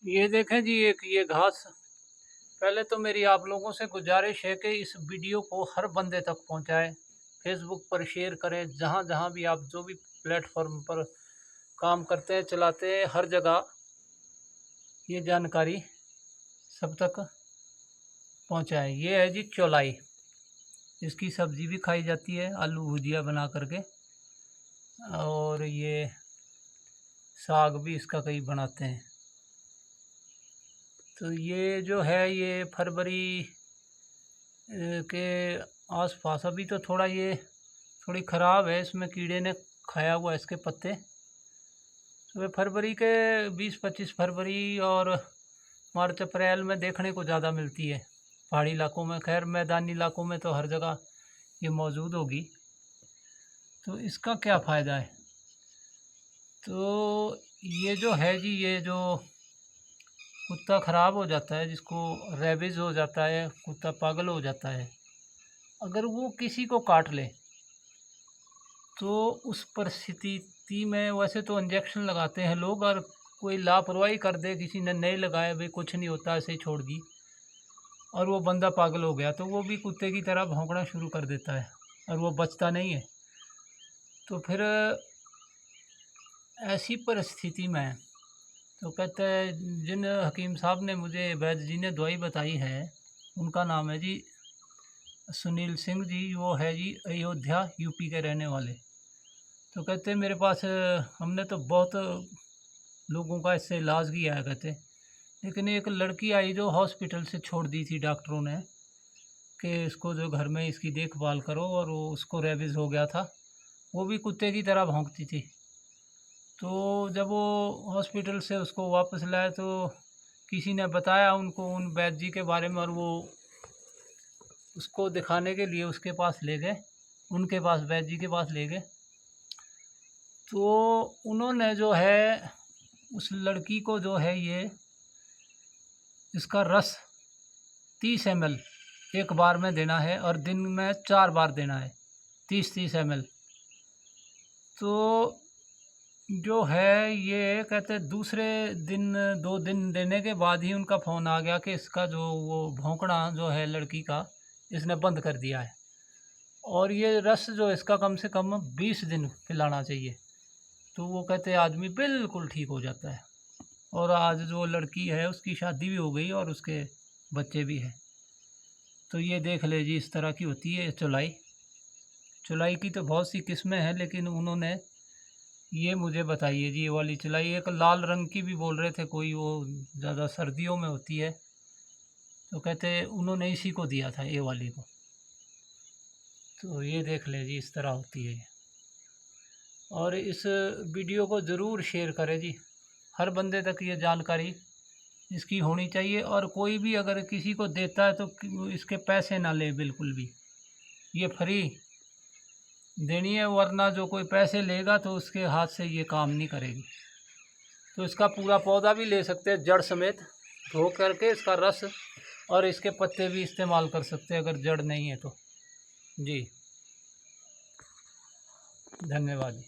ये देखें जी, एक ये घास। पहले तो मेरी आप लोगों से गुजारिश है कि इस वीडियो को हर बंदे तक पहुंचाएं, फेसबुक पर शेयर करें, जहां जहां भी आप जो भी प्लेटफॉर्म पर काम करते हैं, चलाते हैं, हर जगह ये जानकारी सब तक पहुंचाएं। ये है जी चौलाई। इसकी सब्ज़ी भी खाई जाती है, आलू भुजिया बना करके, और ये साग भी इसका कई बनाते हैं। तो ये जो है ये फरवरी के आसपास, अभी तो थोड़ा ये थोड़ी ख़राब है, इसमें कीड़े ने खाया हुआ इसके पत्ते। तो फरवरी के 20-25 फरवरी और मार्च अप्रैल में देखने को ज़्यादा मिलती है पहाड़ी इलाकों में। खैर मैदानी इलाकों में तो हर जगह ये मौजूद होगी। तो इसका क्या फ़ायदा है? तो ये जो है जी, ये जो कुत्ता ख़राब हो जाता है, जिसको रेबीज़ हो जाता है, कुत्ता पागल हो जाता है, अगर वो किसी को काट ले तो उस परिस्थिति में वैसे तो इंजेक्शन लगाते हैं लोग, और कोई लापरवाही कर दे, किसी ने नहीं लगाया, भाई कुछ नहीं होता, ऐसे ही छोड़ दी, और वो बंदा पागल हो गया, तो वो भी कुत्ते की तरह भौंकना शुरू कर देता है और वो बचता नहीं है। तो फिर ऐसी परिस्थिति में तो कहते हैं, जिन हकीम साहब ने मुझे, वैद्य जी ने दवाई बताई है, उनका नाम है जी सुनील सिंह जी। वो है जी अयोध्या, यूपी के रहने वाले। तो कहते हैं मेरे पास हमने तो बहुत लोगों का इससे इलाज किया है, कहते, लेकिन एक लड़की आई जो हॉस्पिटल से छोड़ दी थी डॉक्टरों ने कि इसको जो घर में इसकी देखभाल करो, और वो उसको रेबीज़ हो गया था, वो भी कुत्ते की तरह भौंकती थी। तो जब वो हॉस्पिटल से उसको वापस लाए तो किसी ने बताया उनको उन वैद्य जी के बारे में, और वो उसको दिखाने के लिए उसके पास ले गए, उनके पास, वैद्य जी के पास ले गए। तो उन्होंने जो है उस लड़की को जो है ये इसका रस 30 ml एक बार में देना है, और दिन में 4 बार देना है, 30-30 ml। तो जो है ये कहते दूसरे दिन, 2 दिन देने के बाद ही उनका फ़ोन आ गया कि इसका जो वो भौंकना जो है लड़की का, इसने बंद कर दिया है, और ये रस जो इसका कम से कम 20 दिन पिलाना चाहिए। तो वो कहते आदमी बिल्कुल ठीक हो जाता है। और आज जो लड़की है उसकी शादी भी हो गई और उसके बच्चे भी हैं। तो ये देख ले जी, इस तरह की होती है चौलाई। चौलाई की तो बहुत सी किस्में हैं, लेकिन उन्होंने ये मुझे बताई है जी, ये वाली चौलाई। एक लाल रंग की भी बोल रहे थे कोई, वो ज़्यादा सर्दियों में होती है। तो कहते उन्होंने इसी को दिया था, ये वाली को। तो ये देख ले जी, इस तरह होती है। और इस वीडियो को ज़रूर शेयर करें जी, हर बंदे तक ये जानकारी इसकी होनी चाहिए। और कोई भी अगर किसी को देता है तो इसके पैसे ना ले, बिल्कुल भी, ये फ्री देनी है, वरना जो कोई पैसे लेगा तो उसके हाथ से ये काम नहीं करेगी। तो इसका पूरा पौधा भी ले सकते हैं, जड़ समेत धो करके इसका रस, और इसके पत्ते भी इस्तेमाल कर सकते हैं अगर जड़ नहीं है तो। जी धन्यवाद।